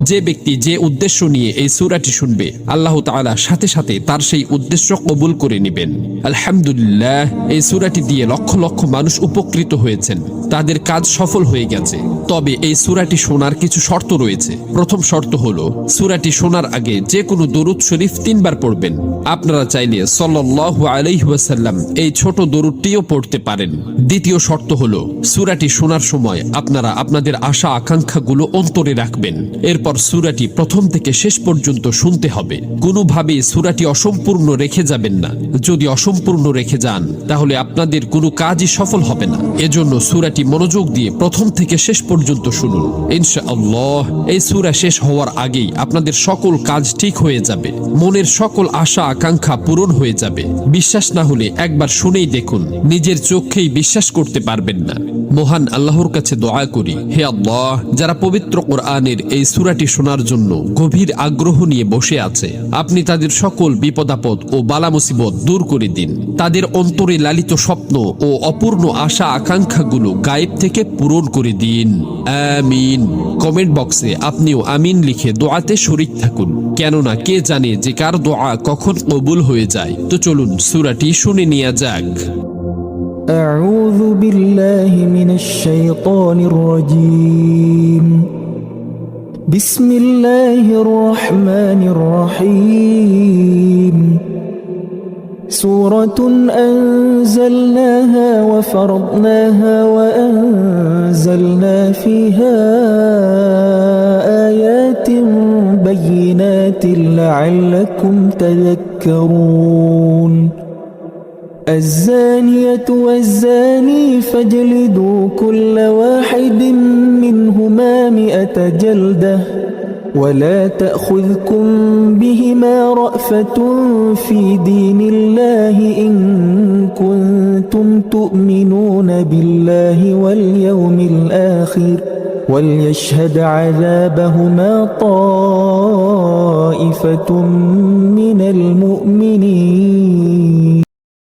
যে ব্যক্তি যে উদ্দেশ্য নিয়ে এই সূরাটি শুনবে, আল্লাহ তাআলা সাথে সাথে তার সেই উদ্দেশ্য কবুল করে নেবেন। আলহামদুলিল্লাহ, এই সূরাটি দিয়ে লক্ষ লক্ষ মানুষ উপকৃত হয়েছেন, তাদের কাজ সফল হয়ে গেছে। তবে এই সূরাটি শোনার কিছু শর্ত রয়েছে। প্রথম শর্ত হলো, সূরাটি শোনার আগে যে কোনো দরুদ শরীফ 3 বার পড়বেন। আপনারা চাইলে সাল্লাল্লাহু আলাইহি ওয়াসাল্লাম এই ছোট দরুদটিও পড়তে পারেন। দ্বিতীয় শর্ত হলো, সূরাটি শোনার সময় আপনারা আপনাদের আশা আকাঙ্ক্ষাগুলো অন্তরে রাখবেন। এরপর সূরাটি প্রথম থেকে শেষ পর্যন্ত শুনতে হবে। কোনোভাবেই সূরাটি অসম্পূর্ণ রেখে যাবেন না। যদি অসম্পূর্ণ রেখে যান, তাহলে আপনাদের কোনো কাজই সফল হবে না। এজন্য সূরাটি মনোযোগ দিয়ে প্রথম থেকে শেষ পর্যন্ত শুনুন। ইনশাআল্লাহ এই সূরা শেষ হওয়ার আগেই আপনাদের সকল কাজ ঠিক হয়ে যাবে, মনের সকল আশা আকাঙ্ক্ষা পূরণ হয়ে যাবে। বিশ্বাস না হলে একবার শুনেই দেখুন, নিজের চোখেই বিশ্বাস করতে পারবেন না। মহান আল্লাহর কাছে দোয়া করি, হে আল্লাহ, যারা পবিত্র কোরআনের এই সূরাটি শোনার জন্য গভীর আগ্রহ নিয়ে বসে আছে, আপনি তাদের সকল বিপদাপদ ও বালা মুসিবত দূর করে দিন। তাদের অন্তরে লালিত স্বপ্ন ও অপূর্ণ আশা আকাঙ্ক্ষাগুলো গায়েব থেকে পূরণ করে দিন। আমিন। কমেন্ট বক্সে আপনিও আমিন লিখে দোয়াতে শরীক থাকুন, কেননা কে জানে যে কার দোয়া কখন কবুল হয়ে যায়। তো চলুন সূরাটি শুনে নেওয়া যাক। أعوذ بالله من الشيطان الرجيم. بسم الله الرحمن الرحيم. سورة أنزلناها وفرضناها وأنزلنا فيها آيات بينات لعلكم تذكرون. الزانية والزاني فاجلدوا كل واحد منهما 100 جلدة ولا تأخذكم بهما رأفة في دين الله إن كنتم تؤمنون بالله واليوم الآخر وليشهد عذابهما طائفة من المؤمنين.